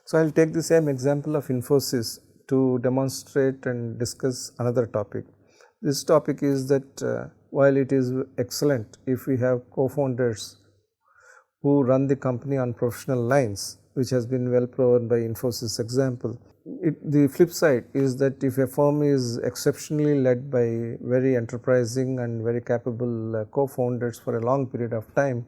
So, I will take the same example of Infosys to demonstrate and discuss another topic. This topic is that while it is excellent if we have co-founders who run the company on professional lines, which has been well proven by Infosys example, the flip side is that if a firm is exceptionally led by very enterprising and very capable co-founders for a long period of time,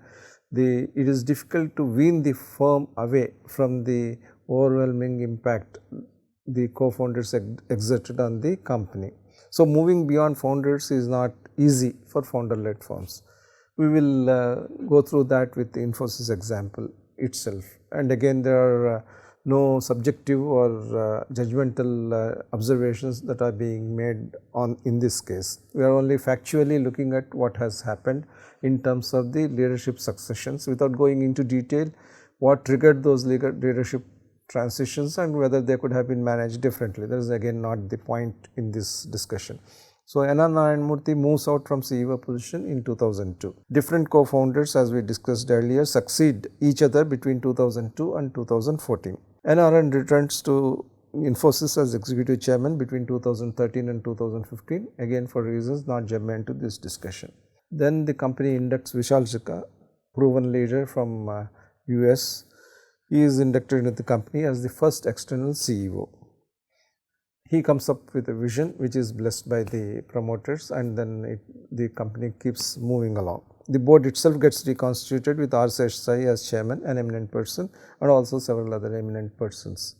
it is difficult to wean the firm away from the overwhelming impact the co-founders exerted on the company. So, moving beyond founders is not easy for founder-led firms. We will go through that with the Infosys example itself, and again there are no subjective or judgmental observations that are being made in this case. We are only factually looking at what has happened in terms of the leadership successions without going into detail what triggered those leadership transitions and whether they could have been managed differently. That is again not the point in this discussion. So, N.R. Narayan Murthy moves out from CEO position in 2002. Different co-founders, as we discussed earlier, succeed each other between 2002 and 2014. N.R.N. returns to Infosys as executive chairman between 2013 and 2015, again for reasons not germane to this discussion. Then the company inducts Vishal Sikka, proven leader from US. He is inducted into the company as the first external CEO. He comes up with a vision which is blessed by the promoters, and then the company keeps moving along. The board itself gets reconstituted with R. Seshasayee as chairman, an eminent person, and also several other eminent persons.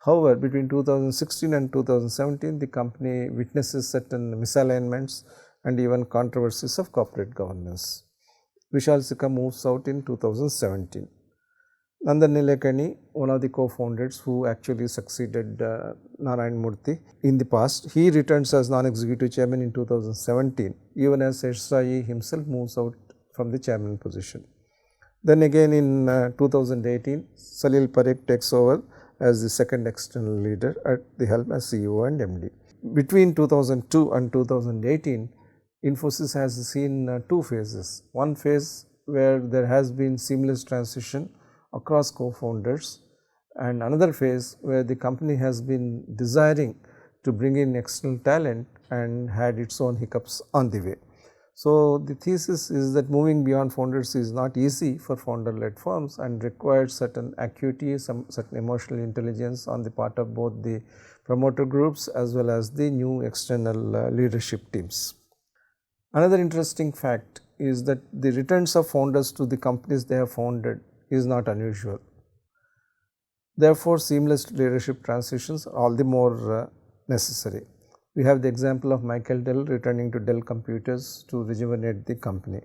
However, between 2016 and 2017, the company witnesses certain misalignments and even controversies of corporate governance. Vishal Sikka moves out in 2017. Nandan Nilekani, one of the co-founders who actually succeeded Narayan Murthy in the past, he returns as non-executive chairman in 2017, even as Seshasayee himself moves out from the chairman position. Then again in 2018, Salil Parekh takes over as the second external leader at the helm as CEO and MD. Between 2002 and 2018, Infosys has seen two phases. One phase where there has been seamless transition across co-founders, and another phase where the company has been desiring to bring in external talent and had its own hiccups on the way. So, the thesis is that moving beyond founders is not easy for founder-led firms and requires certain acuity, certain emotional intelligence on the part of both the promoter groups as well as the new external leadership teams. Another interesting fact is that the returns of founders to the companies they have founded is not unusual. Therefore, seamless leadership transitions are all the more necessary. We have the example of Michael Dell returning to Dell Computers to rejuvenate the company.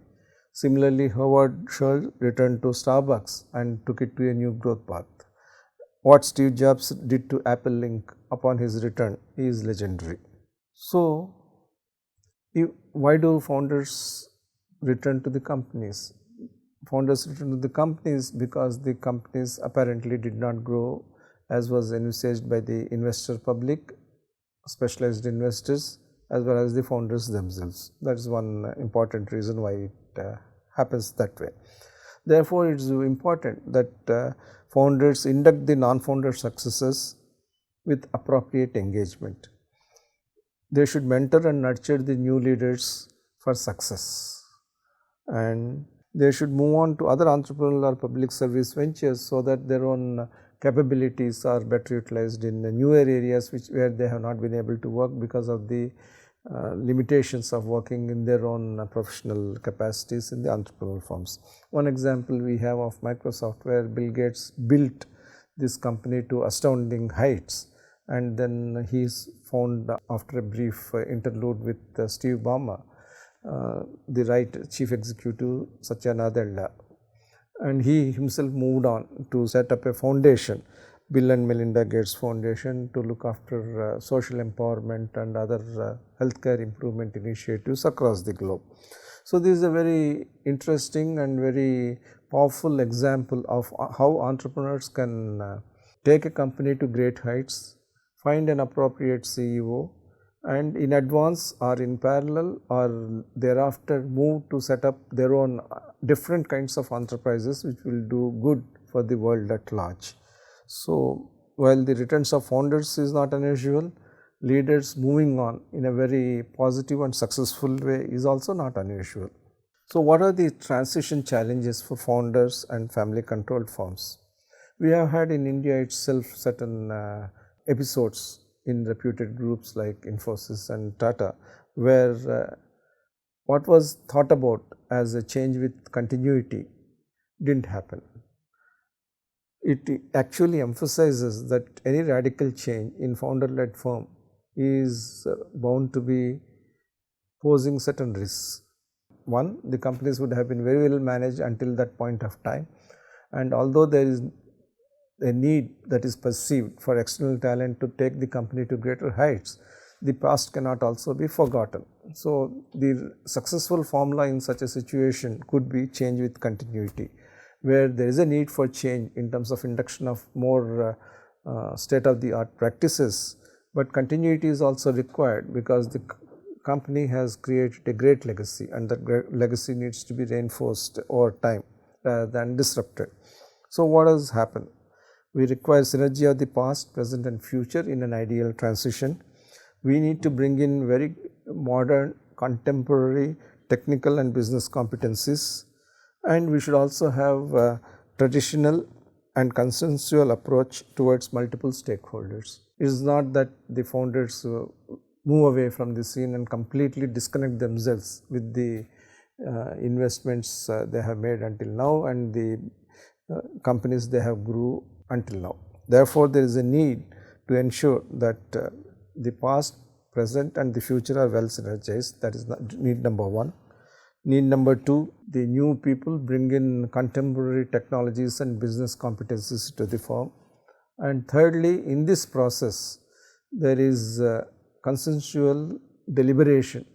Similarly, Howard Schultz returned to Starbucks and took it to a new growth path. What Steve Jobs did to Apple Inc. upon his return is legendary. So, why do founders return to the companies? Founders return to the companies because the companies apparently did not grow as was envisaged by the investor public, specialized investors, as well as the founders themselves. That is one important reason why it happens that way. Therefore, it is important that founders induct the non-founder successors with appropriate engagement. They should mentor and nurture the new leaders for success, and they should move on to other entrepreneurial or public service ventures so that their own capabilities are better utilized in the newer areas where they have not been able to work because of the limitations of working in their own professional capacities in the entrepreneurial firms. One example we have of Microsoft, where Bill Gates built this company to astounding heights, and then he is found after a brief interlude with Steve Ballmer, the right chief executive Satya Nadella, and he himself moved on to set up a foundation, Bill and Melinda Gates Foundation, to look after social empowerment and other healthcare improvement initiatives across the globe. So, this is a very interesting and very powerful example of how entrepreneurs can take a company to great heights, find an appropriate CEO, and in advance or in parallel or thereafter move to set up their own different kinds of enterprises which will do good for the world at large. So, while the returns of founders is not unusual, leaders moving on in a very positive and successful way is also not unusual. So, what are the transition challenges for founders and family controlled firms? We have had in India itself certain episodes in reputed groups like Infosys and Tata, where what was thought about as a change with continuity didn't happen. It actually emphasizes that any radical change in founder-led firm is bound to be posing certain risks. One, the companies would have been very well managed until that point of time, and although there is a need that is perceived for external talent to take the company to greater heights, the past cannot also be forgotten. So, the successful formula in such a situation could be change with continuity, where there is a need for change in terms of induction of more state-of-the-art practices, but continuity is also required because the company has created a great legacy, and that legacy needs to be reinforced over time rather than disrupted. So, what has happened? We require synergy of the past, present and future in an ideal transition. We need to bring in very modern, contemporary technical and business competencies, and we should also have a traditional and consensual approach towards multiple stakeholders. It is not that the founders move away from the scene and completely disconnect themselves with the investments they have made until now and the companies they have grew until now. Therefore, there is a need to ensure that the past, present and the future are well synergized. That is need number one. Need number two, the new people bring in contemporary technologies and business competencies to the firm. And thirdly, in this process, there is consensual deliberation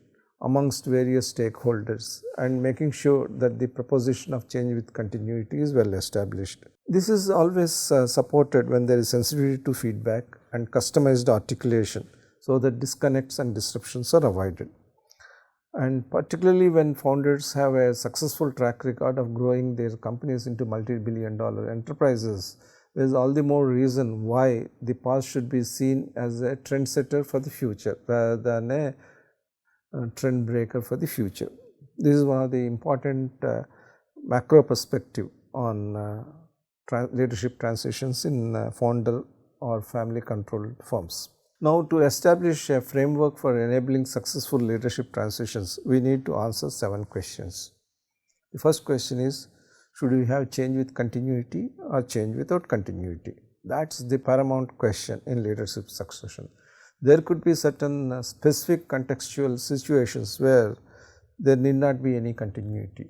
amongst various stakeholders and making sure that the proposition of change with continuity is well established. This is always supported when there is sensitivity to feedback and customized articulation, so that disconnects and disruptions are avoided. And particularly when founders have a successful track record of growing their companies into multi-billion-dollar enterprises, there is all the more reason why the past should be seen as a trendsetter for the future rather than a trend breaker for the future. This is one of the important macro perspective on leadership transitions in founder or family controlled firms. Now, to establish a framework for enabling successful leadership transitions, we need to answer 7 questions. The first question is, should we have change with continuity or change without continuity? That is the paramount question in leadership succession. There could be certain specific contextual situations where there need not be any continuity.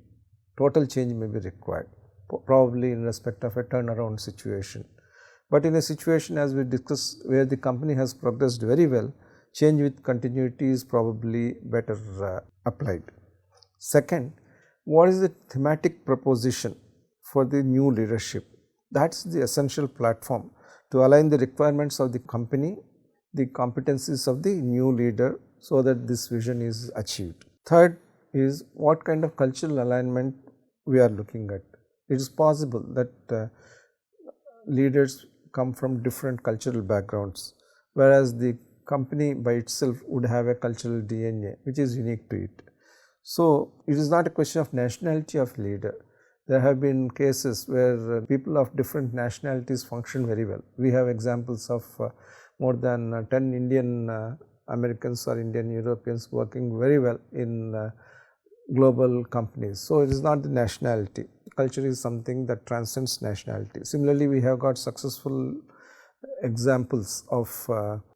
Total change may be required, probably in respect of a turnaround situation. But in a situation as we discussed where the company has progressed very well, change with continuity is probably better applied. Second, what is the thematic proposition for the new leadership? That is the essential platform to align the requirements of the company, the competencies of the new leader, so that this vision is achieved. Third is what kind of cultural alignment we are looking at. It is possible that leaders come from different cultural backgrounds, whereas the company by itself would have a cultural DNA which is unique to it. So, it is not a question of nationality of leader. There have been cases where people of different nationalities function very well. We have examples of more than 10 Indian Americans or Indian Europeans working very well in global companies. So, it is not the nationality. Culture is something that transcends nationality. Similarly, we have got successful examples of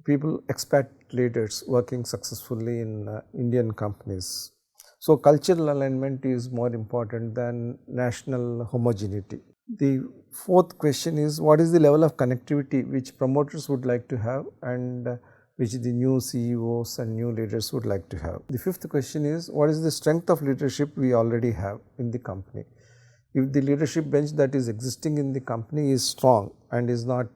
people, expat leaders working successfully in Indian companies. So, cultural alignment is more important than national homogeneity. The fourth question is, what is the level of connectivity which promoters would like to have and which the new CEOs and new leaders would like to have. The fifth question is, what is the strength of leadership we already have in the company? If the leadership bench that is existing in the company is strong and is not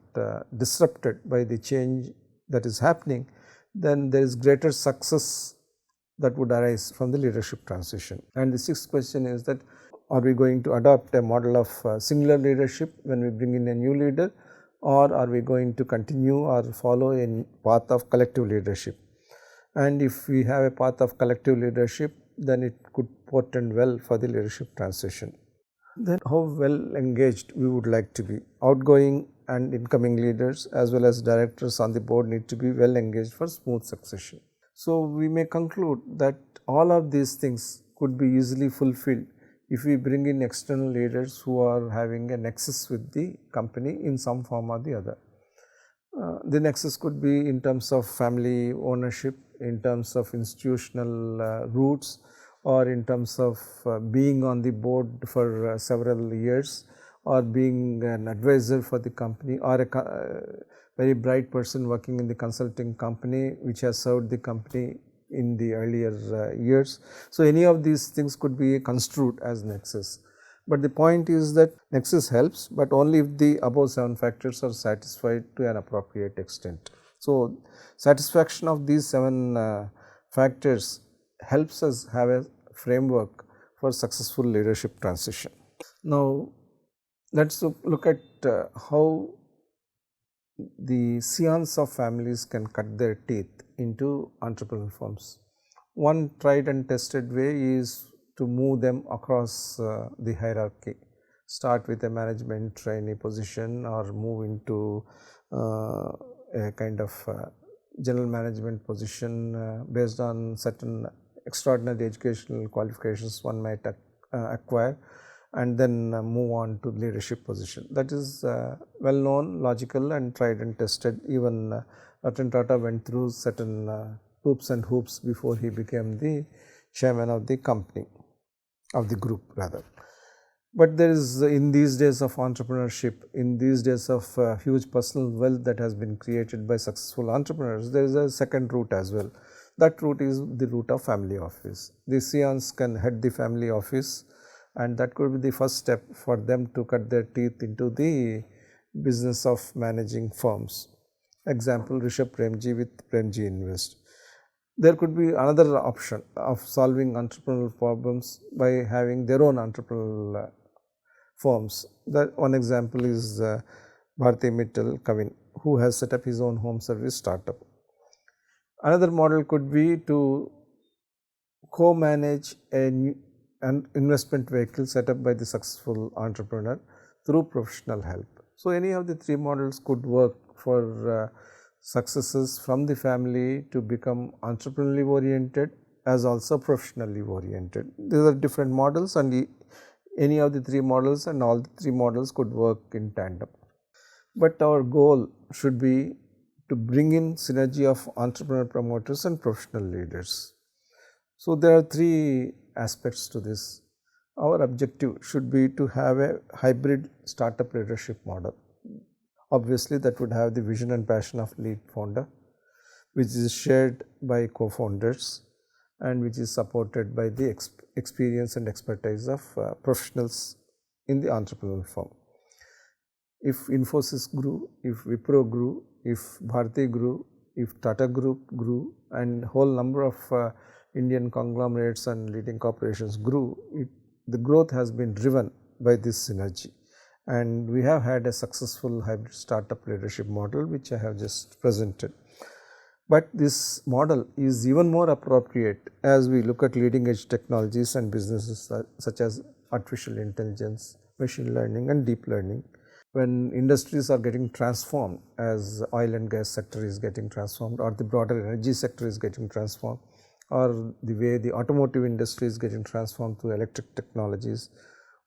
disrupted by the change that is happening, then there is greater success that would arise from the leadership transition. And the sixth question is that, are we going to adopt a model of singular leadership when we bring in a new leader, or are we going to continue or follow a path of collective leadership? And if we have a path of collective leadership, then it could portend well for the leadership transition. Then how well engaged we would like to be. Outgoing and incoming leaders as well as directors on the board need to be well engaged for smooth succession. So we may conclude that all of these things could be easily fulfilled if we bring in external leaders who are having a nexus with the company in some form or the other. The nexus could be in terms of family ownership, in terms of institutional roots, or in terms of being on the board for several years, or being an advisor for the company, or a very bright person working in the consulting company which has served the company in the earlier years. So, any of these things could be construed as nexus. But the point is that nexus helps, but only if the above 7 factors are satisfied to an appropriate extent. So, satisfaction of these 7 factors helps us have a framework for successful leadership transition. Now, let us look at how the scions of families can cut their teeth into entrepreneurial firms. One tried and tested way is to move them across the hierarchy, start with a management trainee position or move into a kind of general management position based on certain extraordinary educational qualifications one might acquire, and then move on to leadership position. That is well known, logical and tried and tested. Even Ratan Tata went through certain hoops and hoops before he became the chairman of the company, of the group rather. But there is, in these days of entrepreneurship, in these days of huge personal wealth that has been created by successful entrepreneurs, there is a second route as well. That route is the route of family office. The scions can head the family office, and that could be the first step for them to cut their teeth into the business of managing firms. Example, Rishabh Premji with Premji Invest. There could be another option of solving entrepreneurial problems by having their own entrepreneurial firms. That one example is Bharti Mittal Kavin, who has set up his own home service startup. Another model could be to co-manage an investment vehicle set up by the successful entrepreneur through professional help. So, any of the 3 models could work for successes from the family to become entrepreneurially oriented as also professionally oriented. These are different models, and any of the 3 models and all the 3 models could work in tandem. But our goal should be to bring in synergy of entrepreneur promoters and professional leaders. So, there are 3 aspects to this. Our objective should be to have a hybrid startup leadership model. Obviously, that would have the vision and passion of lead founder, which is shared by co-founders and which is supported by the experience and expertise of professionals in the entrepreneurial firm. If Infosys grew, if Wipro grew, if Bharti grew, if Tata Group grew, and whole number of Indian conglomerates and leading corporations grew, the growth has been driven by this synergy. And we have had a successful hybrid startup leadership model which I have just presented. But this model is even more appropriate as we look at leading edge technologies and businesses such as artificial intelligence, machine learning and deep learning. When industries are getting transformed, as oil and gas sector is getting transformed, or the broader energy sector is getting transformed, or the way the automotive industry is getting transformed through electric technologies,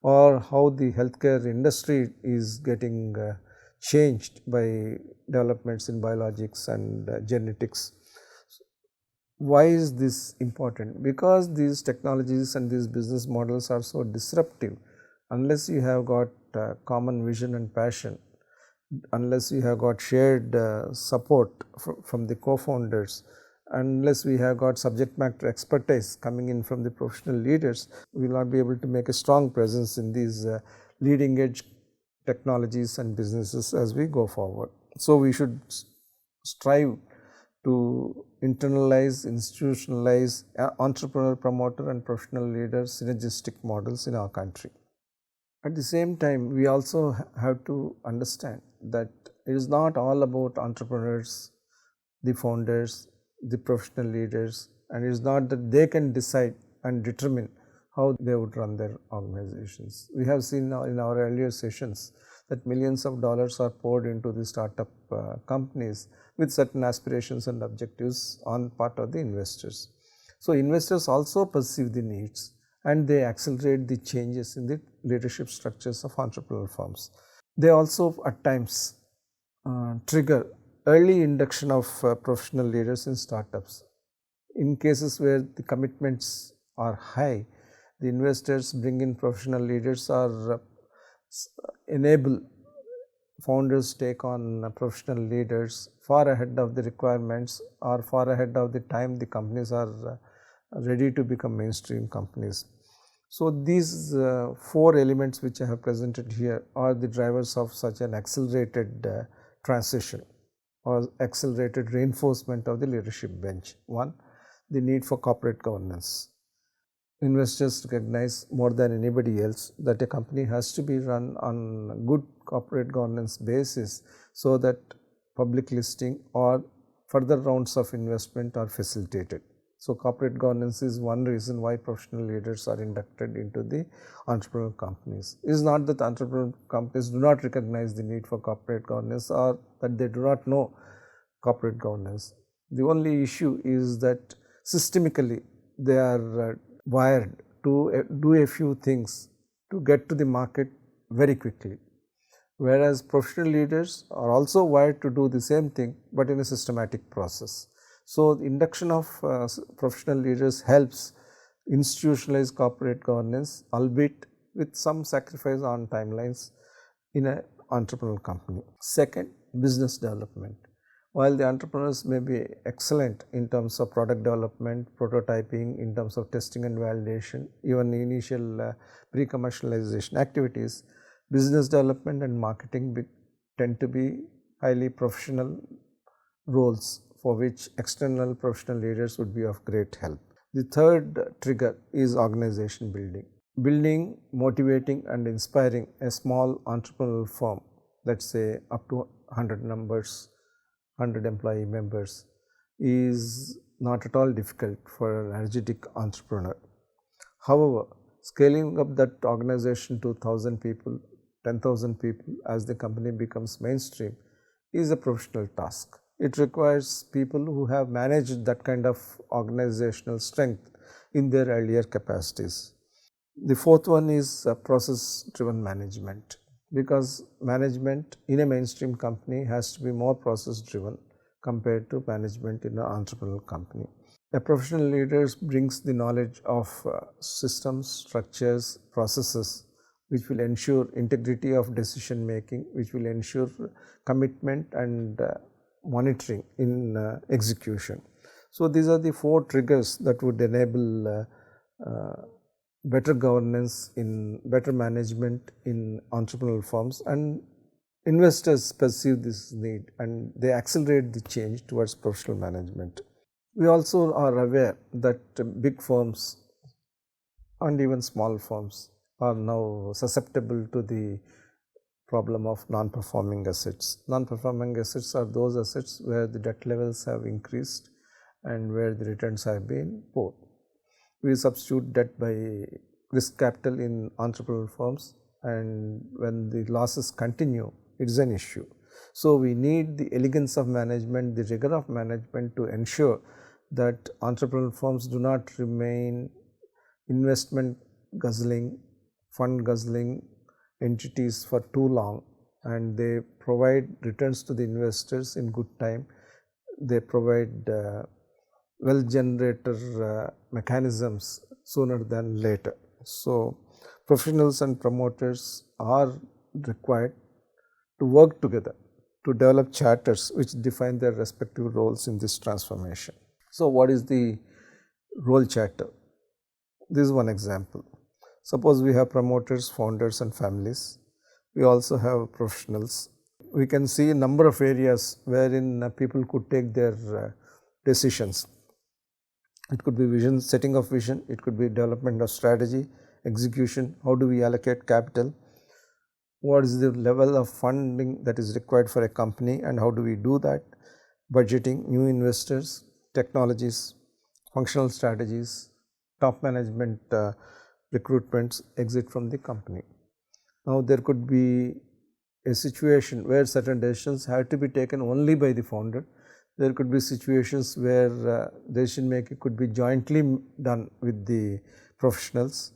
or how the healthcare industry is getting changed by developments in biologics and genetics. Why is this important? Because these technologies and these business models are so disruptive. Unless you have got common vision and passion, unless you have got shared support from the co-founders, unless we have got subject matter expertise coming in from the professional leaders, we will not be able to make a strong presence in these leading edge technologies and businesses as we go forward. So, we should strive to internalize, institutionalize entrepreneur, promoter and professional leader synergistic models in our country. At the same time, we also have to understand that it is not all about entrepreneurs, the founders, the professional leaders, and it is not that they can decide and determine how they would run their organizations. We have seen now in our earlier sessions that millions of dollars are poured into the startup companies with certain aspirations and objectives on part of the investors. So, investors also perceive the needs and they accelerate the changes in the leadership structures of entrepreneurial firms. They also at times trigger early induction of professional leaders in startups. In cases where the commitments are high, the investors bring in professional leaders or enable founders take on professional leaders far ahead of the requirements or far ahead of the time the companies are ready to become mainstream companies. So, these 4 elements which I have presented here are the drivers of such an accelerated transition or accelerated reinforcement of the leadership bench. 1. The need for corporate governance. Investors recognize more than anybody else that a company has to be run on good corporate governance basis so that public listing or further rounds of investment are facilitated. So, corporate governance is one reason why professional leaders are inducted into the entrepreneurial companies. It is not that entrepreneurial companies do not recognize the need for corporate governance or that they do not know corporate governance. The only issue is that systemically they are wired to do a few things to get to the market very quickly, whereas professional leaders are also wired to do the same thing, but in a systematic process. So, the induction of professional leaders helps institutionalize corporate governance, albeit with some sacrifice on timelines in an entrepreneurial company. Second, business development. While the entrepreneurs may be excellent in terms of product development, prototyping, in terms of testing and validation, even initial pre-commercialization activities, business development and marketing tend to be highly professional roles for which external professional leaders would be of great help. The third trigger is organization building. Building, motivating and inspiring a small entrepreneurial firm, let's say up to 100 numbers, 100 employee members, is not at all difficult for an energetic entrepreneur. However, scaling up that organization to 1,000 people, 10,000 people as the company becomes mainstream is a professional task. It requires people who have managed that kind of organizational strength in their earlier capacities. The fourth one is process driven management, because management in a mainstream company has to be more process driven compared to management in an entrepreneurial company. A professional leader brings the knowledge of systems, structures, processes which will ensure integrity of decision making, which will ensure commitment and monitoring in execution. So, these are the 4 triggers that would enable better governance, in better management in entrepreneurial firms, and investors perceive this need and they accelerate the change towards professional management. We also are aware that big firms and even small firms are now susceptible to the problem of non-performing assets. Non-performing assets are those assets where the debt levels have increased and where the returns have been poor. We substitute debt by risk capital in entrepreneurial firms, and when the losses continue, it is an issue. So, we need the elegance of management, the rigor of management to ensure that entrepreneurial firms do not remain investment guzzling, fund guzzling entities for too long, and they provide returns to the investors in good time. They provide wealth generator mechanisms sooner than later. So, professionals and promoters are required to work together to develop charters which define their respective roles in this transformation. So, what is the role charter? This is one example. Suppose we have promoters, founders and families. We also have professionals. We can see a number of areas wherein people could take their decisions. It could be vision, setting of vision, it could be development of strategy, execution, how do we allocate capital, what is the level of funding that is required for a company and how do we do that, budgeting, new investors, technologies, functional strategies, top management recruitments, exit from the company. Now there could be a situation where certain decisions have to be taken only by the founder. There could be situations where decision making could be jointly done with the professionals,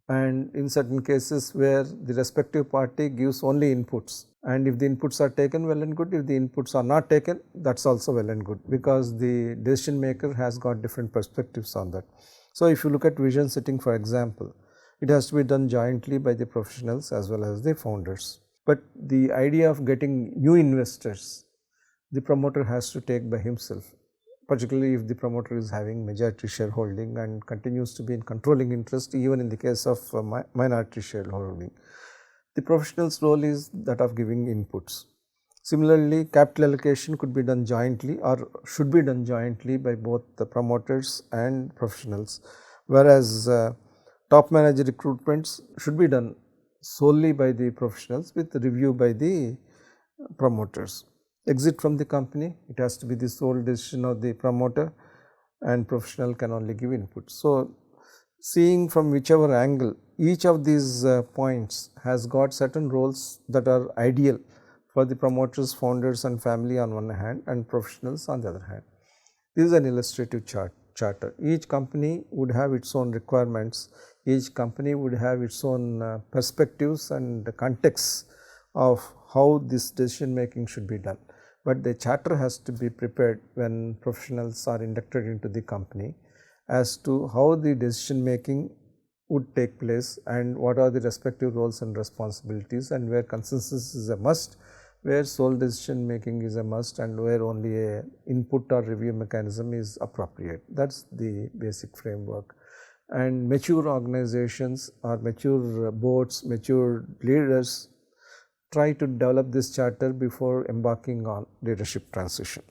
and in certain cases where the respective party gives only inputs, and if the inputs are taken, well and good. If the inputs are not taken, that's also well and good, because the decision maker has got different perspectives on that. So if you look at vision setting, for example, it has to be done jointly by the professionals as well as the founders. But the idea of getting new investors, the promoter has to take by himself, particularly if the promoter is having majority shareholding and continues to be in controlling interest even in the case of minority shareholding. The professional's role is that of giving inputs. Similarly, capital allocation could be done jointly or should be done jointly by both the promoters and professionals, whereas top manager recruitments should be done solely by the professionals with review by the promoters. Exit from the company, it has to be the sole decision of the promoter, and professional can only give input. So seeing from whichever angle, each of these points has got certain roles that are ideal for the promoters, founders and family on one hand, and professionals on the other hand. This is an illustrative charter. Each company would have its own requirements, each company would have its own perspectives and contexts of how this decision making should be done. But the charter has to be prepared when professionals are inducted into the company as to how the decision making would take place and what are the respective roles and responsibilities, and where consensus is a must, where sole decision making is a must, and where only a input or review mechanism is appropriate. That is the basic framework. And mature organizations or mature boards, mature leaders try to develop this charter before embarking on leadership transition.